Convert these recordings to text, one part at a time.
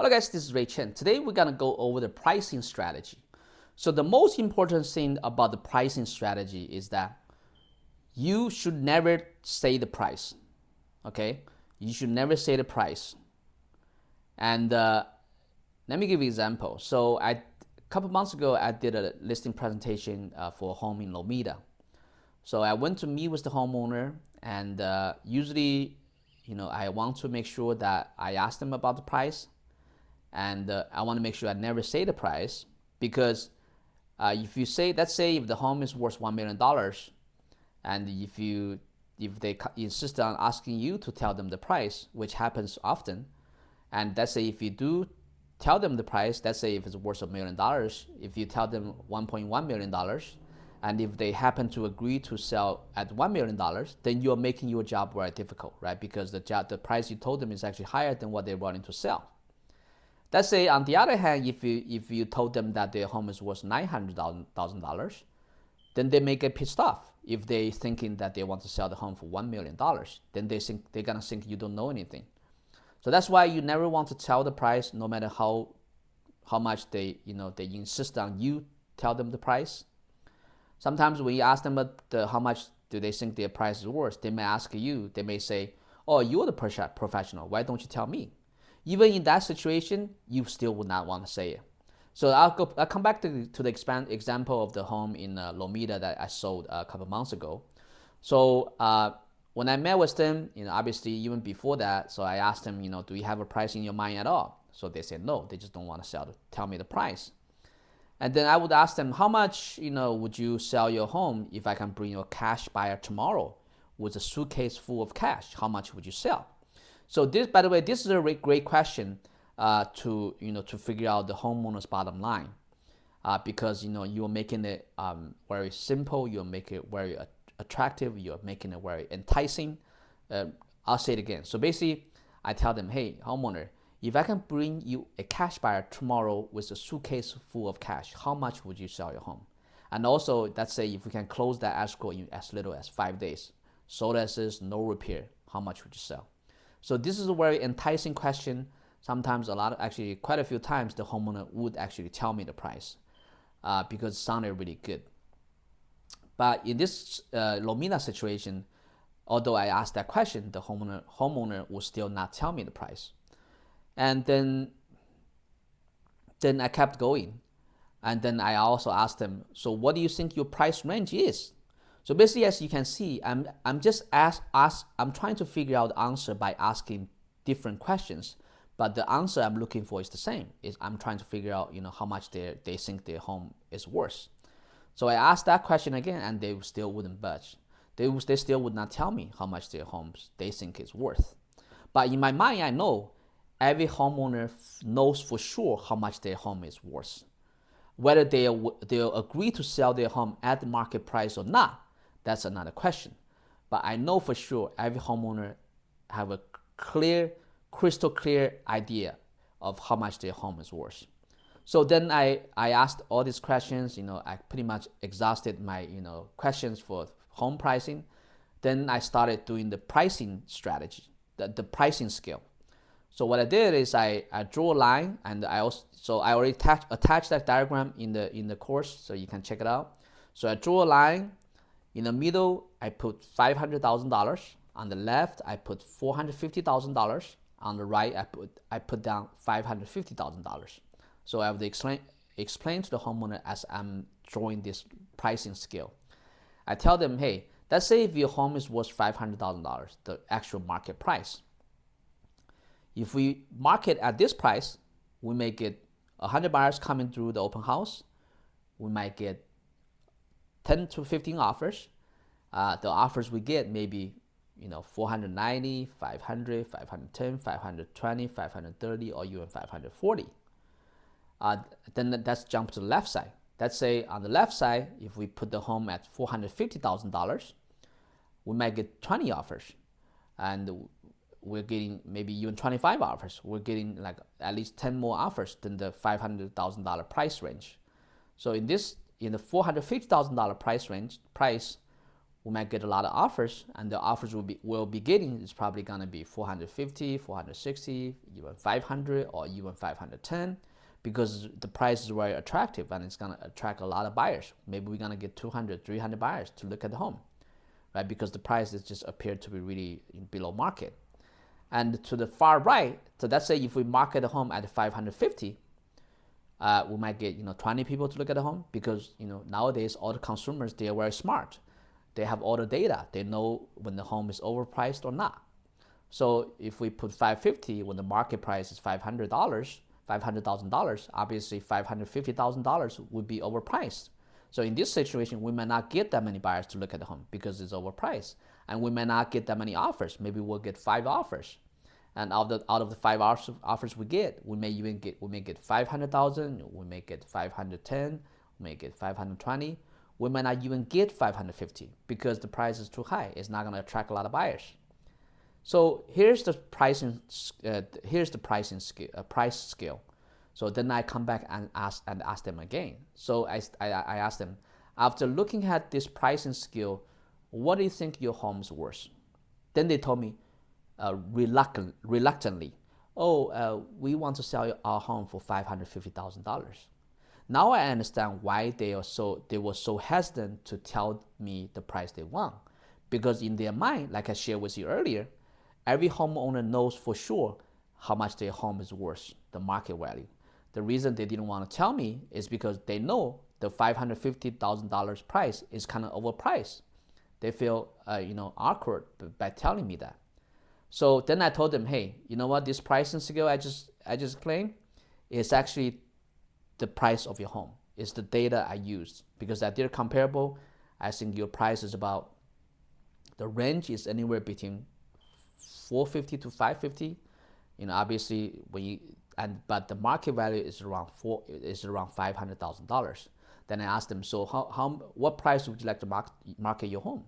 Hello guys, this is Ray Chen. Today we're gonna go over the pricing strategy. So the most important thing about the pricing strategy is that you should never say the price, okay? You should never say the price. And let me give you an example. So a couple months ago, I did a listing presentation for a home in Lomita. So I went to meet with the homeowner, and usually, I want to make sure that I ask them about the price, and I want to make sure I never say the price because if you say, let's say, if the home is worth $1 million, and if they insist on asking you to tell them the price, which happens often, and let's say if you do tell them the price, let's say if it's worth $1 million, if you tell them $1.1 million, and if they happen to agree to sell at $1 million, then you're making your job very difficult, right? Because the price you told them is actually higher than what they're willing to sell. Let's say, on the other hand, if you told them that their home is worth $900,000, then they may get pissed off. If they thinking that they want to sell the home for $1 million, then they're gonna think you don't know anything. So that's why you never want to tell the price, no matter how much they insist on you tell them the price. Sometimes when you ask them how much do they think their price is worth, they may ask you. They may say, "Oh, you're the professional. Why don't you tell me?" Even in that situation, you still would not want to say it. So I'll come back to the example of the home in Lomita that I sold a couple months ago. So when I met with them, obviously even before that, so I asked them, do you have a price in your mind at all? So they said no, they just don't want to tell me the price. And then I would ask them, how much would you sell your home if I can bring you a cash buyer tomorrow with a suitcase full of cash? How much would you sell? So this, by the way, this is a great question to figure out the homeowner's bottom line, because you're making it very simple, you're making it very attractive, you're making it very enticing. I'll say it again. So basically, I tell them, hey, homeowner, if I can bring you a cash buyer tomorrow with a suitcase full of cash, how much would you sell your home? And also, let's say if we can close that escrow in as little as 5 days, sold as is, no repair, how much would you sell? So this is a very enticing question. Sometimes quite a few times, the homeowner would actually tell me the price because it sounded really good. But in this Lomita situation, although I asked that question, the homeowner will still not tell me the price. And then I kept going. And then I also asked them, so what do you think your price range is? So basically, as you can see, I'm trying to figure out the answer by asking different questions, but the answer I'm looking for is the same. I'm trying to figure out how much they think their home is worth. So I asked that question again, and they still wouldn't budge. They still would not tell me how much their homes they think is worth. But in my mind, I know every homeowner knows for sure how much their home is worth. Whether they'll agree to sell their home at the market price or not, that's another question. But I know for sure every homeowner have a crystal clear idea of how much their home is worth. So then I asked all these questions. I pretty much exhausted my questions for home pricing. Then I started doing the pricing strategy, the pricing scale. So what I did is I drew a line, and I already attached that diagram in the course, so you can check it out. So I drew a line. In the middle, I put $500,000. On the left, I put $450,000. On the right, I put down $550,000. So I have to explain to the homeowner as I'm drawing this pricing scale. I tell them, hey, let's say if your home is worth $500,000, the actual market price. If we market at this price, we may get 100 buyers coming through the open house. We might get 10 to 15 offers. The offers we get maybe 490, 500, 510, 520, 530, or even 540. Then let's jump to the left side. Let's say on the left side, if we put the home at $450,000, we might get 20 offers, and we're getting maybe even 25 offers. We're getting like at least 10 more offers than the $500,000 price range. So in the $450,000 price, we might get a lot of offers, and the offers we'll be getting is probably gonna be 450, 460, even 500, or even 510, because the price is very attractive and it's gonna attract a lot of buyers. Maybe we're gonna get 200, 300 buyers to look at the home, right? Because the prices just appear to be really below market. And to the far right, so let's say if we market the home at 550, we might get 20 people to look at the home, because nowadays all the consumers, they are very smart. They have all the data. They know when the home is overpriced or not. So if we put 550 when the market price is $500,000, obviously $550,000 would be overpriced. So in this situation, we might not get that many buyers to look at the home because it's overpriced, and we may not get that many offers. Maybe we'll get 5 offers, and out of the 5 offers we get, we may get 500,000, we may get 510, we may get 520. We might not even get 550 because the price is too high. It's not going to attract a lot of buyers. So here's the pricing. Price scale. So then I come back and ask them again. So I asked them, after looking at this pricing scale, what do you think your home is worth? Then they told me, reluctantly, we want to sell our home for $550,000. Now I understand why they were so hesitant to tell me the price they want, because in their mind, like I shared with you earlier, every homeowner knows for sure how much their home is worth, the market value. The reason they didn't want to tell me is because they know the $550,000 price is kind of overpriced. They feel awkward by telling me that. So then I told them, hey, you know what? This pricing scale I just explained is actually the price of your home. It's the data I used, because I did comparable. I think your price is about, the range is anywhere between 450 to 550. Obviously but the market value is around $500,000. Then I asked them, so what price would you like to market your home?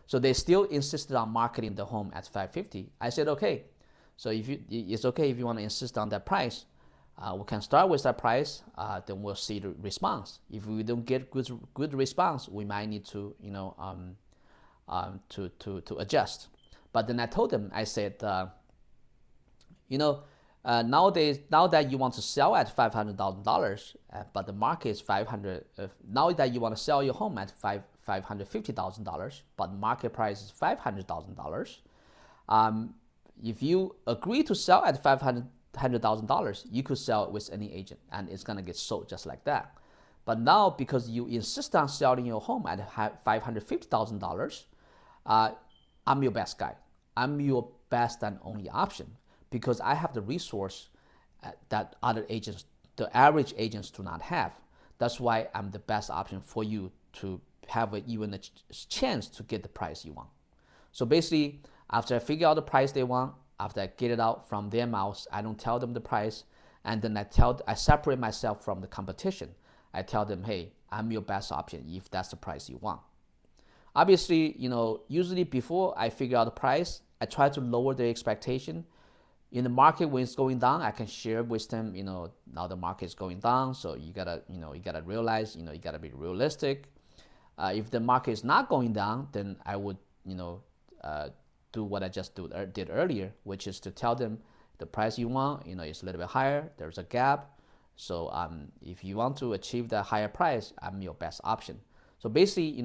So they still insisted on marketing the home at 550. I said, okay, so it's okay if you want to insist on that price. We can start with that price. Then we'll see the response. If we don't get good response, we might need to to adjust. But then I told them, I said, nowadays, now that you want to sell at $500,000, but the market is 500. Now that you want to sell your home at $550,000, but the market price is $500,000. If you agree to sell at $500,000, you could sell it with any agent, and it's gonna get sold just like that. But now, because you insist on selling your home at $550,000, I'm your best guy. I'm your best and only option, because I have the resource that other agents, the average agents, do not have. That's why I'm the best option for you to have even a chance to get the price you want. So basically, after I figure out the price they want, after I get it out from their mouths, I don't tell them the price, and then I separate myself from the competition. I tell them, hey, I'm your best option if that's the price you want. Obviously, usually before I figure out the price, I try to lower their expectation. In the market, when it's going down, I can share with them, now the market is going down, so you gotta realize, you gotta be realistic. If the market is not going down, then I would, do what I just did earlier, which is to tell them the price you want, is a little bit higher. There's a gap. So if you want to achieve the higher price, I'm your best option. So basically,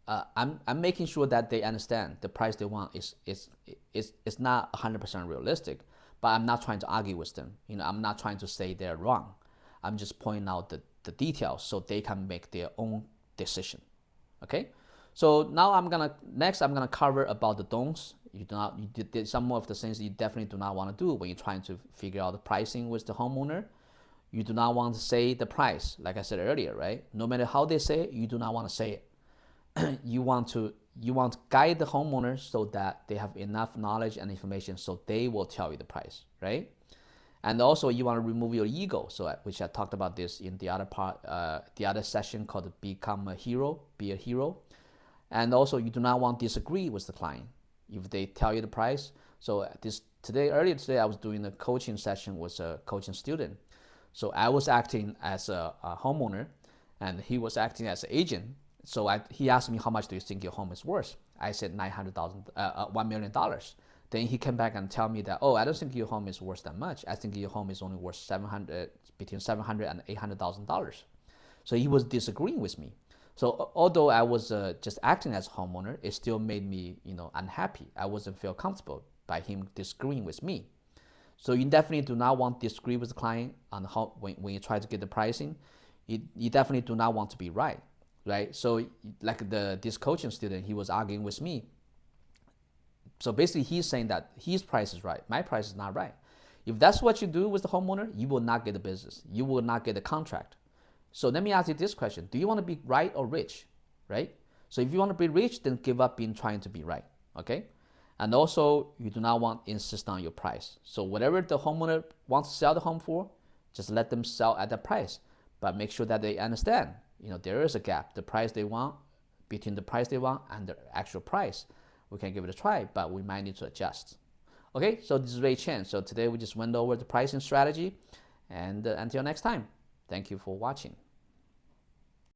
I'm making sure that they understand the price they want is not 100% realistic, but I'm not trying to argue with them. I'm not trying to say they're wrong. I'm just pointing out the details so they can make their own decision. Okay. So now I'm gonna cover about the don'ts. You did some of the things you definitely do not want to do when you're trying to figure out the pricing with the homeowner. You do not want to say the price, like I said earlier, right? No matter how they say it, you do not want to say it. You want to guide the homeowner so that they have enough knowledge and information so they will tell you the price, right? And also you want to remove your ego, which I talked about this in the other part, the other session called Become a Hero, Be a Hero. And also you do not want to disagree with the client if they tell you the price. So earlier today, I was doing a coaching session with a coaching student. So I was acting as a homeowner, and he was acting as an agent. So he asked me, how much do you think your home is worth? I said $1 million. Then he came back and tell me that, oh, I don't think your home is worth that much. I think your home is only worth between $700 and $800,000. So he was disagreeing with me. So although I was just acting as a homeowner, it still made me, unhappy. I wasn't feel comfortable by him disagreeing with me. So you definitely do not want to disagree with the client on how when you try to get the pricing. You definitely do not want to be right. So like this coaching student, he was arguing with me. So basically he's saying that his price is right, my price is not right. If that's what you do with the homeowner, you will not get the business, you will not get the contract. So let me ask you this question: do you want to be right or rich? Right? So if you want to be rich, then give up being trying to be right. Okay? And also, you do not want to insist on your price. So whatever the homeowner wants to sell the home for, just let them sell at that price. But make sure that they understand, there is a gap. The price they want, between the price they want and the actual price. We can give it a try, but we might need to adjust. Okay, so this is Ray Chen. So today we just went over the pricing strategy, and until next time, thank you for watching.